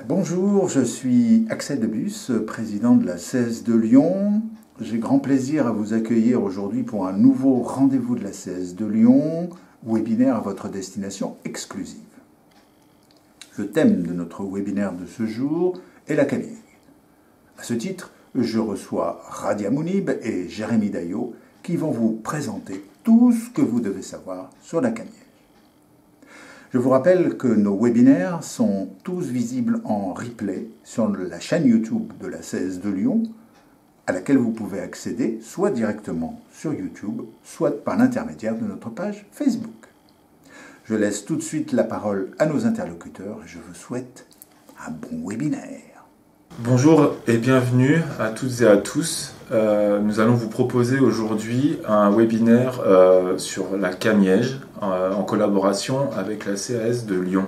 Bonjour, je suis Axel Debus, président de la CES de Lyon. J'ai grand plaisir à vous accueillir aujourd'hui pour un nouveau rendez-vous de la CES de Lyon, webinaire à votre destination exclusive. Le thème de notre webinaire de ce jour est la CAMIEG. À ce titre, je reçois Radia Mounib et Jérémy Daillot qui vont vous présenter tout ce que vous devez savoir sur la CAMIEG. Je vous rappelle que nos webinaires sont tous visibles en replay sur la chaîne YouTube de la CES de Lyon, à laquelle vous pouvez accéder soit directement sur YouTube, soit par l'intermédiaire de notre page Facebook. Je laisse tout de suite la parole à nos interlocuteurs et je vous souhaite un bon webinaire. Bonjour et bienvenue à toutes et à tous. Nous allons vous proposer aujourd'hui un webinaire sur la CAMIEG en collaboration avec la CAS de Lyon.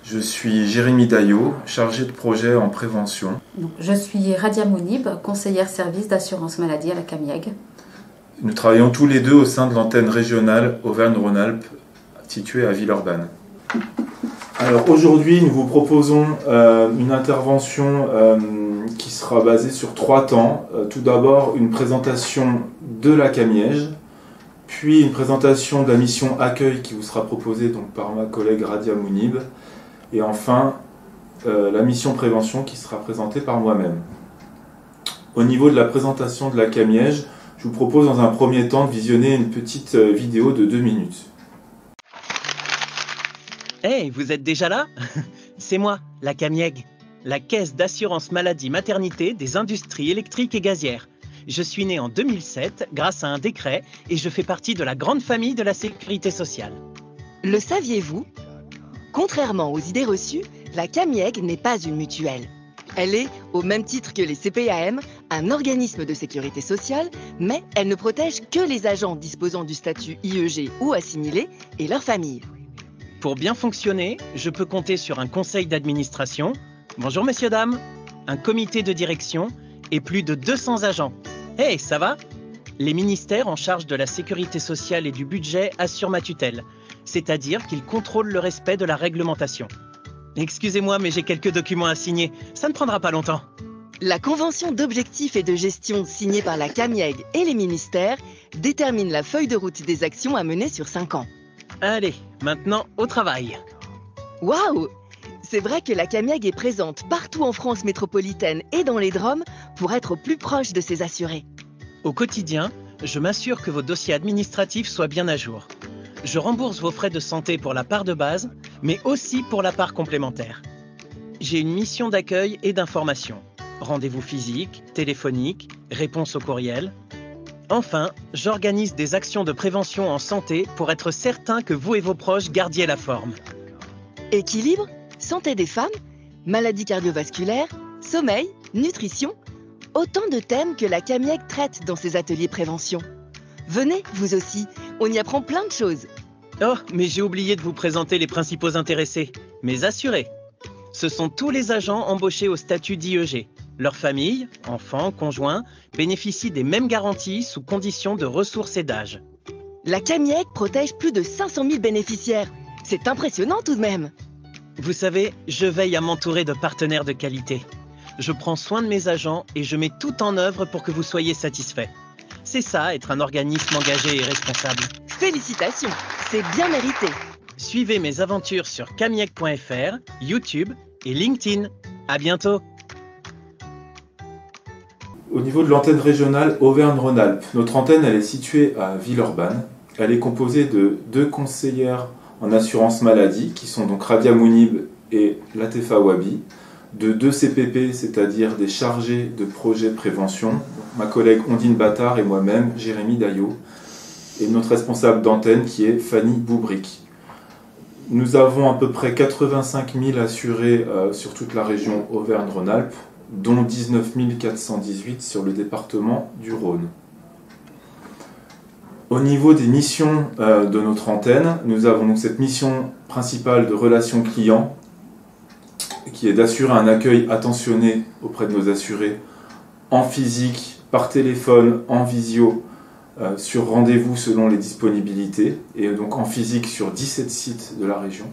Je suis Jérémy Daillot, chargé de projet en prévention. Je suis Radia Mounib, conseillère service d'assurance maladie à la CAMIEG. Nous travaillons tous les deux au sein de l'antenne régionale Auvergne-Rhône-Alpes, située à Villeurbanne. Alors aujourd'hui, nous vous proposons une intervention qui sera basée sur 3 temps. Tout d'abord, une présentation de la CAMIEG, puis une présentation de la mission accueil qui vous sera proposée donc, par ma collègue Radia Mounib, et enfin la mission prévention qui sera présentée par moi-même. Au niveau de la présentation de la CAMIEG, je vous propose dans un premier temps de visionner une petite vidéo de 2 minutes. Hey, vous êtes déjà là? C'est moi, la CAMIEG, la Caisse d'assurance maladie maternité des industries électriques et gazières. Je suis né en 2007 grâce à un décret et je fais partie de la grande famille de la sécurité sociale. Le saviez-vous? Contrairement aux idées reçues, la CAMIEG n'est pas une mutuelle. Elle est, au même titre que les CPAM, un organisme de sécurité sociale, mais elle ne protège que les agents disposant du statut IEG ou assimilé et leurs familles. Pour bien fonctionner, je peux compter sur un conseil d'administration, bonjour messieurs dames, un comité de direction et plus de 200 agents. Hey, ça va? Les ministères en charge de la sécurité sociale et du budget assurent ma tutelle, c'est-à-dire qu'ils contrôlent le respect de la réglementation. Excusez-moi, mais j'ai quelques documents à signer, ça ne prendra pas longtemps. La convention d'objectifs et de gestion signée par la CAMIEG et les ministères détermine la feuille de route des actions à mener sur 5 ans. Allez, maintenant au travail. Waouh! C'est vrai que la CAMIEG est présente partout en France métropolitaine et dans les DROM pour être au plus proche de ses assurés. Au quotidien, je m'assure que vos dossiers administratifs soient bien à jour. Je rembourse vos frais de santé pour la part de base, mais aussi pour la part complémentaire. J'ai une mission d'accueil et d'information. Rendez-vous physiques, téléphoniques, réponse au courriel. Enfin, j'organise des actions de prévention en santé pour être certain que vous et vos proches gardiez la forme. Équilibre, santé des femmes, maladies cardiovasculaires, sommeil, nutrition, autant de thèmes que la CAMIEG traite dans ses ateliers prévention. Venez, vous aussi, on y apprend plein de choses. Oh, mais j'ai oublié de vous présenter les principaux intéressés, mes assurés. Ce sont tous les agents embauchés au statut d'IEG. Leurs familles, enfants, conjoints, bénéficient des mêmes garanties sous conditions de ressources et d'âge. La CAMIEG protège plus de 500 000 bénéficiaires. C'est impressionnant tout de même. Vous savez, je veille à m'entourer de partenaires de qualité. Je prends soin de mes agents et je mets tout en œuvre pour que vous soyez satisfaits. C'est ça, être un organisme engagé et responsable. Félicitations, c'est bien mérité. Suivez mes aventures sur camieg.fr, YouTube et LinkedIn. À bientôt. Au niveau de l'antenne régionale Auvergne-Rhône-Alpes, notre antenne elle est située à Villeurbanne. Elle est composée de 2 conseillères en assurance maladie, qui sont donc Radia Mounib et Latefa Wabi, de 2 CPP, c'est-à-dire des chargés de projet prévention, ma collègue Ondine Battard et moi-même, Jérémy Daillot, et notre responsable d'antenne qui est Fanny Boubric. Nous avons à peu près 85 000 assurés sur toute la région Auvergne-Rhône-Alpes, dont 19 418 sur le département du Rhône. Au niveau des missions de notre antenne, nous avons donc cette mission principale de relation client, qui est d'assurer un accueil attentionné auprès de nos assurés en physique, par téléphone, en visio, sur rendez-vous selon les disponibilités, et donc en physique sur 17 sites de la région.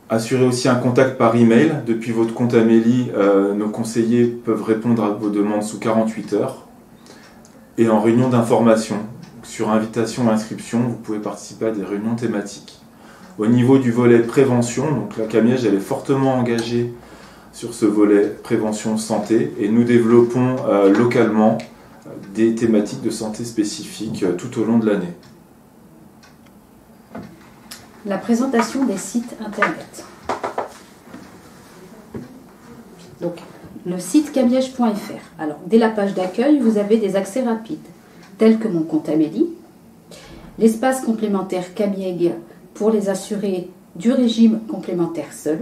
Assurez aussi un contact par email. Depuis votre compte Amélie, nos conseillers peuvent répondre à vos demandes sous 48 heures. Et en réunion d'information, sur invitation et inscription, vous pouvez participer à des réunions thématiques. Au niveau du volet prévention, donc la CAMIEG, elle est fortement engagée sur ce volet prévention santé et nous développons localement des thématiques de santé spécifiques tout au long de l'année. La présentation des sites internet. Donc, le site camieg.fr. Alors, dès la page d'accueil, vous avez des accès rapides, tels que mon compte Amélie, l'espace complémentaire Camieg pour les assurés du régime complémentaire seul,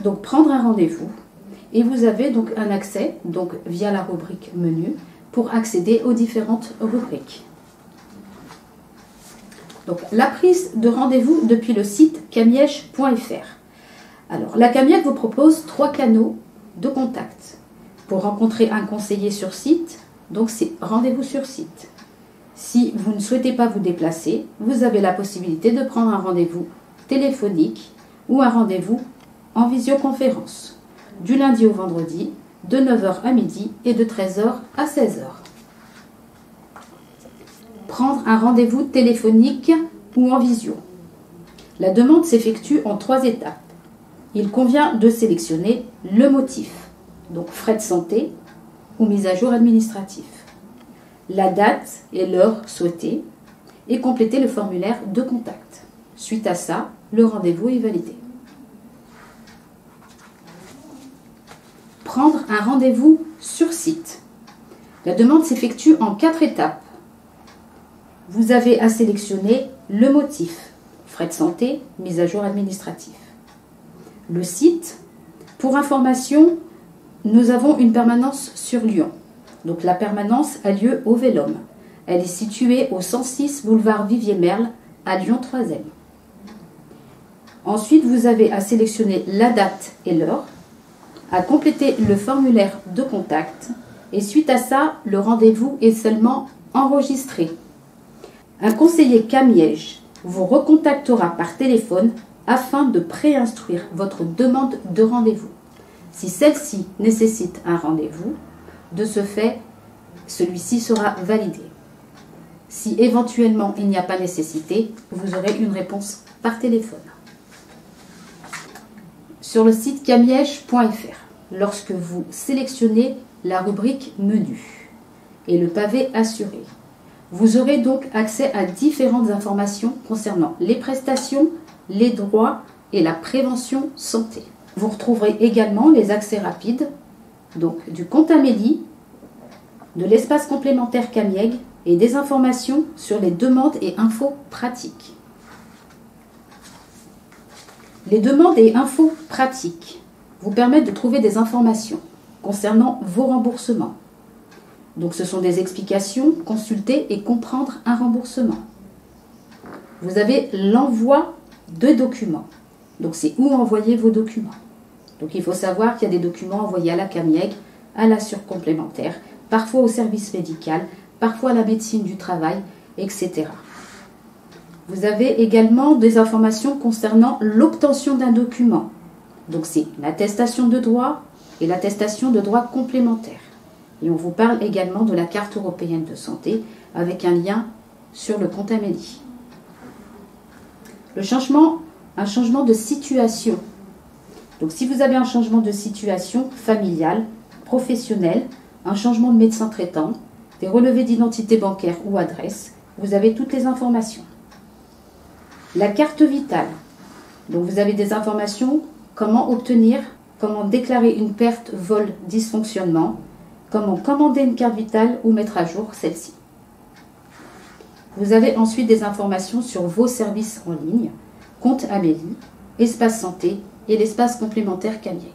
donc prendre un rendez-vous, et vous avez donc un accès, donc via la rubrique menu, pour accéder aux différentes rubriques. Donc, la prise de rendez-vous depuis le site camieg.fr. Alors, la CAMIEG vous propose 3 canaux de contact. Pour rencontrer un conseiller sur site, donc c'est rendez-vous sur site. Si vous ne souhaitez pas vous déplacer, vous avez la possibilité de prendre un rendez-vous téléphonique ou un rendez-vous en visioconférence, du lundi au vendredi, de 9h à midi et de 13h à 16h. Prendre un rendez-vous téléphonique ou en visio. La demande s'effectue en 3 étapes. Il convient de sélectionner le motif, donc frais de santé ou mise à jour administratif, la date et l'heure souhaitée et compléter le formulaire de contact. Suite à ça, le rendez-vous est validé. Prendre un rendez-vous sur site. La demande s'effectue en 4 étapes. Vous avez à sélectionner le motif, frais de santé, mise à jour administratif. Le site, pour information, nous avons une permanence sur Lyon. Donc la permanence a lieu au Vélum. Elle est située au 106 boulevard Vivier-Merle à Lyon 3e. Ensuite, vous avez à sélectionner la date et l'heure, à compléter le formulaire de contact et suite à ça, le rendez-vous est seulement enregistré. Un conseiller CAMIEG vous recontactera par téléphone afin de préinstruire votre demande de rendez-vous. Si celle-ci nécessite un rendez-vous, de ce fait, celui-ci sera validé. Si éventuellement il n'y a pas nécessité, vous aurez une réponse par téléphone. Sur le site camieg.fr, lorsque vous sélectionnez la rubrique menu et le pavé assuré, vous aurez donc accès à différentes informations concernant les prestations, les droits et la prévention santé. Vous retrouverez également les accès rapides, donc du compte Amélie, de l'espace complémentaire CAMIEG et des informations sur les demandes et infos pratiques. Les demandes et infos pratiques vous permettent de trouver des informations concernant vos remboursements. Donc ce sont des explications, consulter et comprendre un remboursement. Vous avez l'envoi de documents. Donc c'est où envoyer vos documents. Donc il faut savoir qu'il y a des documents envoyés à la CAMIEG, à l'assure complémentaire, parfois au service médical, parfois à la médecine du travail, etc. Vous avez également des informations concernant l'obtention d'un document. Donc c'est l'attestation de droit et l'attestation de droit complémentaire. Et on vous parle également de la carte européenne de santé avec un lien sur le compte Amélie. Un changement de situation. Donc si vous avez un changement de situation familiale, professionnelle, un changement de médecin traitant, des relevés d'identité bancaire ou adresse, vous avez toutes les informations. La carte vitale. Donc vous avez des informations, comment obtenir, comment déclarer une perte, vol, dysfonctionnement, comment commander une carte vitale ou mettre à jour celle-ci. Vous avez ensuite des informations sur vos services en ligne, compte Amélie, espace santé et l'espace complémentaire CAMIEG.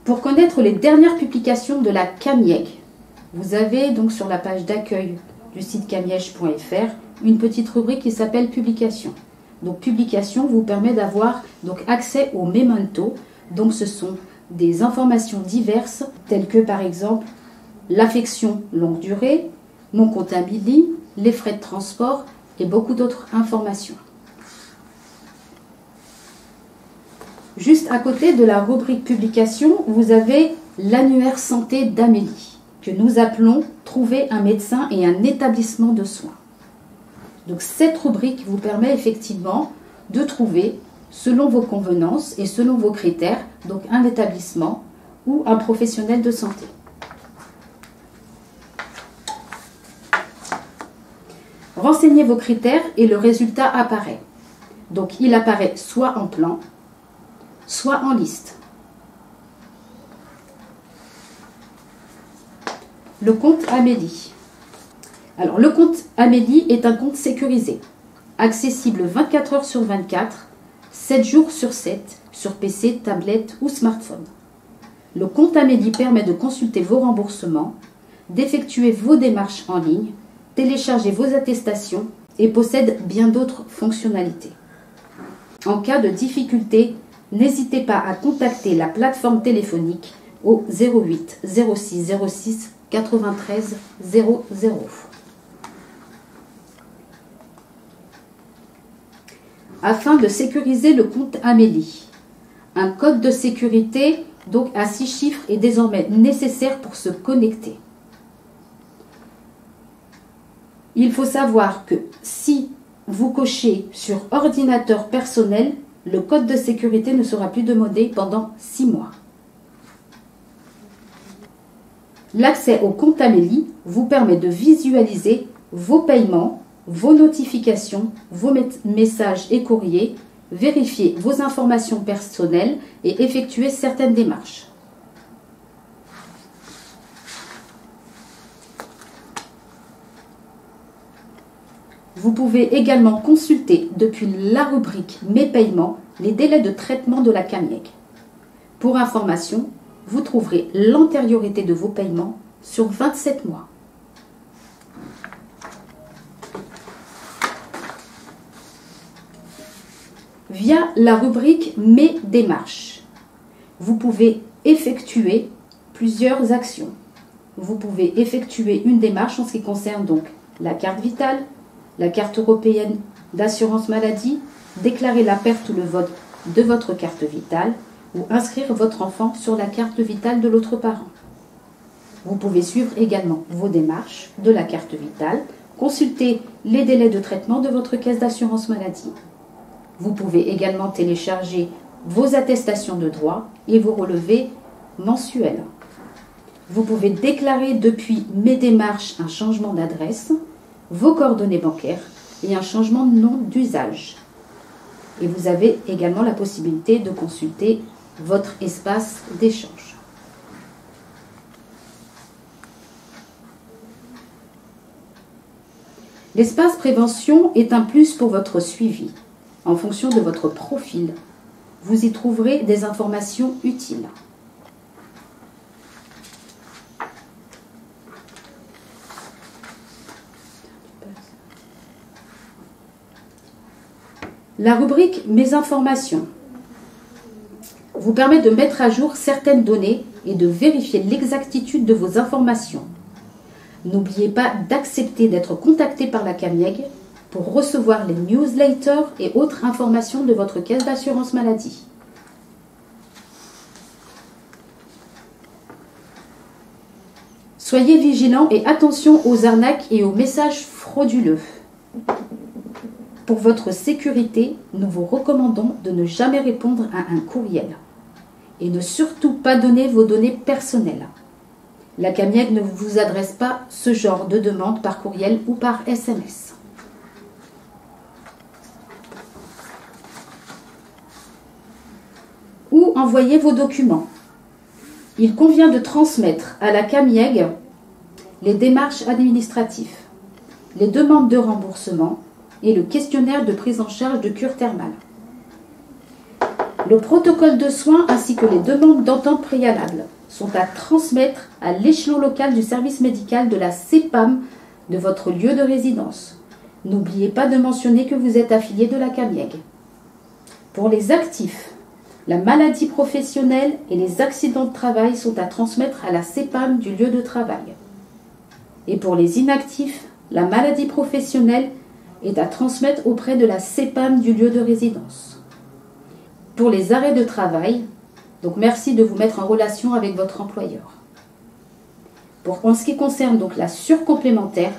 Pour connaître les dernières publications de la CAMIEG, vous avez donc sur la page d'accueil du site camieg.fr une petite rubrique qui s'appelle Publications. Donc Publications vous permet d'avoir donc accès aux mémentos. Donc ce sont des informations diverses telles que par exemple l'affection longue durée, mon compte Amélie, les frais de transport et beaucoup d'autres informations. Juste à côté de la rubrique publication, vous avez l'annuaire santé d'Amélie, que nous appelons « Trouver un médecin et un établissement de soins ». Donc cette rubrique vous permet effectivement de trouver, selon vos convenances et selon vos critères, donc un établissement ou un professionnel de santé. Renseignez vos critères et le résultat apparaît. Donc il apparaît soit en plan, soit en liste. Le compte Amélie. Alors, le compte Amélie est un compte sécurisé, accessible 24 heures sur 24, 7 jours sur 7, sur PC, tablette ou smartphone. Le compte Amélie permet de consulter vos remboursements, d'effectuer vos démarches en ligne, télécharger vos attestations et possède bien d'autres fonctionnalités. En cas de difficulté, n'hésitez pas à contacter la plateforme téléphonique au 08 06 06 93 00. Afin de sécuriser le compte Amélie, un code de sécurité donc à 6 chiffres est désormais nécessaire pour se connecter. Il faut savoir que si vous cochez sur ordinateur personnel, le code de sécurité ne sera plus demandé pendant 6 mois. L'accès au compte Amélie vous permet de visualiser vos paiements, vos notifications, vos messages et courriers, vérifier vos informations personnelles et effectuer certaines démarches. Vous pouvez également consulter depuis la rubrique « Mes paiements » les délais de traitement de la CAMIEG. Pour information, vous trouverez l'antériorité de vos paiements sur 27 mois. Via la rubrique « Mes démarches », vous pouvez effectuer plusieurs actions. Vous pouvez effectuer une démarche en ce qui concerne donc la carte vitale, la carte européenne d'assurance maladie, déclarer la perte ou le vote de votre carte vitale ou inscrire votre enfant sur la carte vitale de l'autre parent. Vous pouvez suivre également vos démarches de la carte vitale, consulter les délais de traitement de votre caisse d'assurance maladie. Vous pouvez également télécharger vos attestations de droit et vos relevés mensuels. Vous pouvez déclarer depuis Mes démarches un changement d'adresse, vos coordonnées bancaires et un changement de nom d'usage. Et vous avez également la possibilité de consulter votre espace d'échange. L'espace prévention est un plus pour votre suivi. En fonction de votre profil, vous y trouverez des informations utiles. La rubrique « Mes informations » vous permet de mettre à jour certaines données et de vérifier l'exactitude de vos informations. N'oubliez pas d'accepter d'être contacté par la CAMIEG pour recevoir les newsletters et autres informations de votre caisse d'assurance maladie. Soyez vigilants et attention aux arnaques et aux messages frauduleux. Pour votre sécurité, nous vous recommandons de ne jamais répondre à un courriel et ne surtout pas donner vos données personnelles. La CAMIEG ne vous adresse pas ce genre de demande par courriel ou par SMS. Où envoyer vos documents? Il convient de transmettre à la CAMIEG les démarches administratives, les demandes de remboursement et le questionnaire de prise en charge de cure thermale. Le protocole de soins ainsi que les demandes d'entente préalable sont à transmettre à l'échelon local du service médical de la CEPAM de votre lieu de résidence. N'oubliez pas de mentionner que vous êtes affilié de la CAMIEG. Pour les actifs, la maladie professionnelle et les accidents de travail sont à transmettre à la CEPAM du lieu de travail. Et pour les inactifs, La maladie professionnelle est à transmettre auprès de la CEPAM du lieu de résidence. Pour les arrêts de travail, donc merci de vous mettre en relation avec votre employeur. En ce qui concerne donc la surcomplémentaire,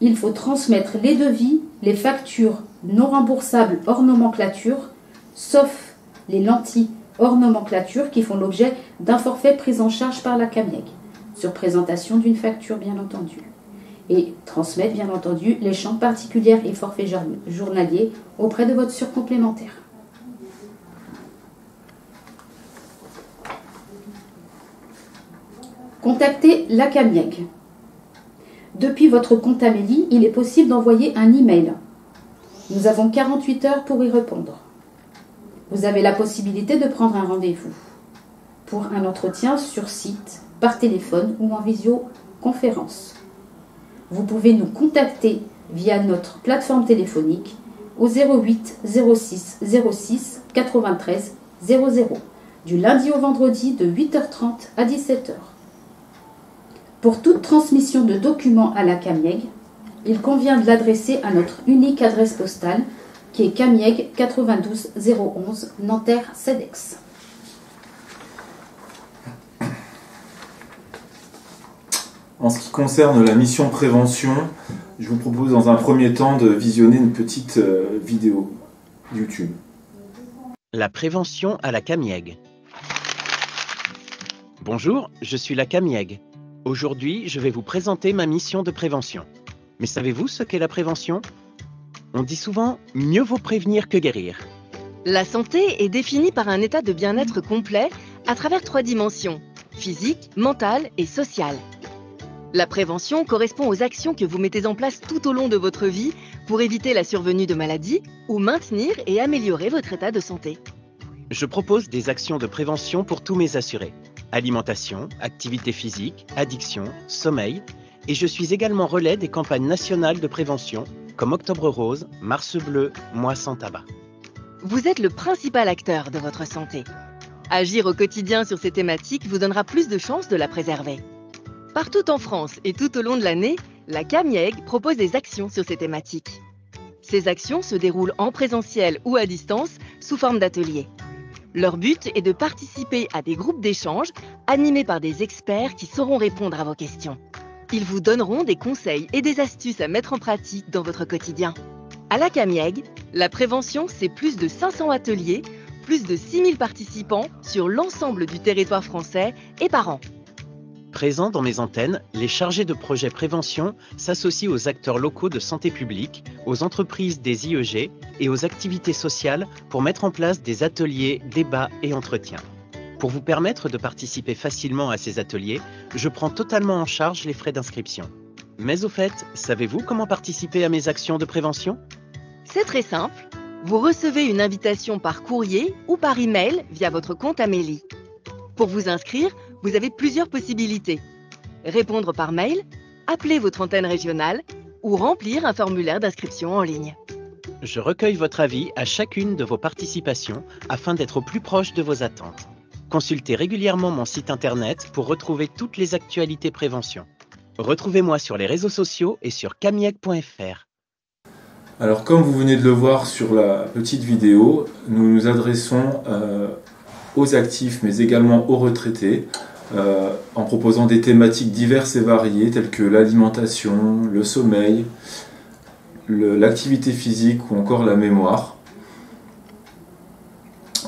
il faut transmettre les devis, les factures non remboursables hors nomenclature, sauf les lentilles hors nomenclature qui font l'objet d'un forfait pris en charge par la CAMIEG, sur présentation d'une facture bien entendu. Et transmettre bien entendu les chambres particulières et forfaits journaliers auprès de votre surcomplémentaire. Contactez la CAMIEG. Depuis votre compte Amélie, il est possible d'envoyer un email. Nous avons 48 heures pour y répondre. Vous avez la possibilité de prendre un rendez-vous pour un entretien sur site, par téléphone ou en visioconférence. Vous pouvez nous contacter via notre plateforme téléphonique au 08 06 06 93 00 du lundi au vendredi de 8h30 à 17h. Pour toute transmission de documents à la CAMIEG, il convient de l'adresser à notre unique adresse postale qui est CAMIEG 92 011 Nanterre CEDEX. En ce qui concerne la mission prévention, je vous propose dans un premier temps de visionner une petite vidéo YouTube. La prévention à la CAMIEG. Bonjour, je suis la CAMIEG. Aujourd'hui, je vais vous présenter ma mission de prévention. Mais savez-vous ce qu'est la prévention? On dit souvent « mieux vaut prévenir que guérir ». La santé est définie par un état de bien-être complet à travers 3 dimensions, physique, mentale et sociale. La prévention correspond aux actions que vous mettez en place tout au long de votre vie pour éviter la survenue de maladies ou maintenir et améliorer votre état de santé. Je propose des actions de prévention pour tous mes assurés. Alimentation, activité physique, addiction, sommeil. Et je suis également relais des campagnes nationales de prévention comme Octobre Rose, Mars Bleu, Mois sans tabac. Vous êtes le principal acteur de votre santé. Agir au quotidien sur ces thématiques vous donnera plus de chances de la préserver. Partout en France et tout au long de l'année, la CAMIEG propose des actions sur ces thématiques. Ces actions se déroulent en présentiel ou à distance sous forme d'ateliers. Leur but est de participer à des groupes d'échange animés par des experts qui sauront répondre à vos questions. Ils vous donneront des conseils et des astuces à mettre en pratique dans votre quotidien. À la CAMIEG, la prévention, c'est plus de 500 ateliers, plus de 6000 participants sur l'ensemble du territoire français et par an. Présents dans mes antennes, les chargés de projet prévention s'associent aux acteurs locaux de santé publique, aux entreprises des IEG et aux activités sociales pour mettre en place des ateliers, débats et entretiens. Pour vous permettre de participer facilement à ces ateliers, je prends totalement en charge les frais d'inscription. Mais au fait, savez-vous comment participer à mes actions de prévention? C'est très simple. Vous recevez une invitation par courrier ou par email via votre compte Amélie. Pour vous inscrire, vous avez plusieurs possibilités. Répondre par mail, appeler votre antenne régionale ou remplir un formulaire d'inscription en ligne. Je recueille votre avis à chacune de vos participations afin d'être au plus proche de vos attentes. Consultez régulièrement mon site internet pour retrouver toutes les actualités prévention. Retrouvez-moi sur les réseaux sociaux et sur camieg.fr. Alors comme vous venez de le voir sur la petite vidéo, nous nous adressons aux actifs mais également aux retraités en proposant des thématiques diverses et variées telles que l'alimentation, le sommeil, l'activité physique ou encore la mémoire.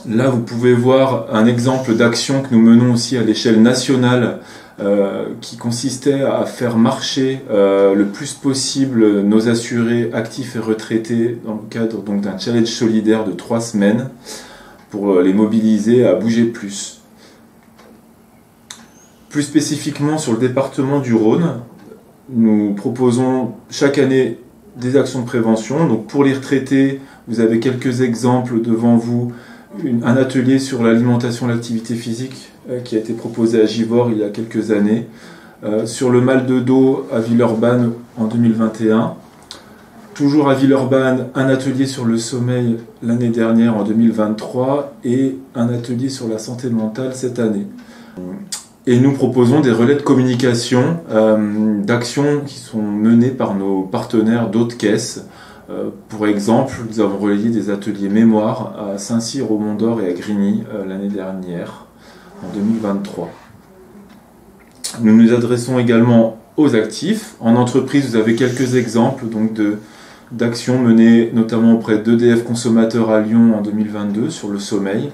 Là, vous pouvez voir un exemple d'action que nous menons aussi à l'échelle nationale qui consistait à faire marcher le plus possible nos assurés actifs et retraités dans le cadre d'un challenge solidaire de 3 semaines pour les mobiliser à bouger plus. Plus spécifiquement sur le département du Rhône, nous proposons chaque année des actions de prévention. Donc pour les retraités, vous avez quelques exemples devant vous. Un atelier sur l'alimentation et l'activité physique qui a été proposé à Givors il y a quelques années. Sur le mal de dos à Villeurbanne en 2021. Toujours à Villeurbanne, un atelier sur le sommeil l'année dernière en 2023 et un atelier sur la santé mentale cette année. Et nous proposons des relais de communication, d'actions qui sont menées par nos partenaires d'autres caisses. Pour exemple, nous avons relayé des ateliers mémoire à Saint-Cyr, au Mont-d'Or et à Grigny l'année dernière, en 2023. Nous nous adressons également aux actifs. En entreprise, vous avez quelques exemples d'actions menées notamment auprès d'EDF Consommateurs à Lyon en 2022 sur le sommeil,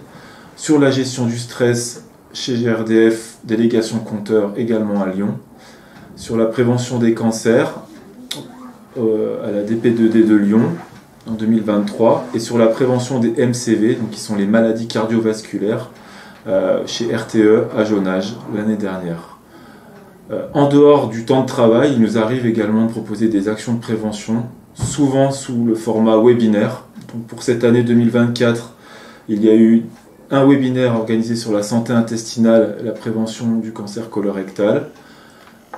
sur la gestion du stress chez GRDF, délégation compteur également à Lyon, sur la prévention des cancers à la DP2D de Lyon en 2023 et sur la prévention des MCV, donc qui sont les maladies cardiovasculaires, chez RTE à Jonage l'année dernière. En dehors du temps de travail, il nous arrive également de proposer des actions de prévention, souvent sous le format webinaire. Donc pour cette année 2024, il y a eu un webinaire organisé sur la santé intestinale et la prévention du cancer colorectal,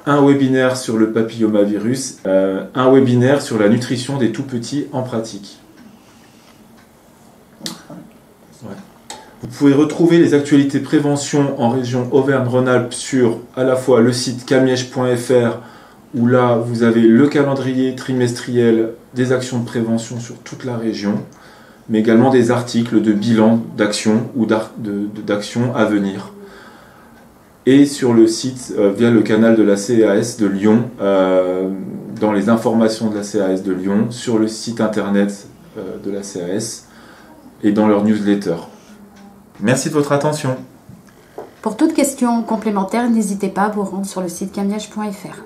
un webinaire sur le papillomavirus, un webinaire sur la nutrition des tout-petits en pratique. Ouais. Vous pouvez retrouver les actualités prévention en région Auvergne-Rhône-Alpes sur à la fois le site camiège.fr où là vous avez le calendrier trimestriel des actions de prévention sur toute la région, mais également des articles de bilan d'actions ou d'actions à venir. Et sur le site, via le canal de la CAS de Lyon, dans les informations de la CAS de Lyon, sur le site internet de la CAS et dans leur newsletter. Merci de votre attention. Pour toute question complémentaire, n'hésitez pas à vous rendre sur le site camiège.fr.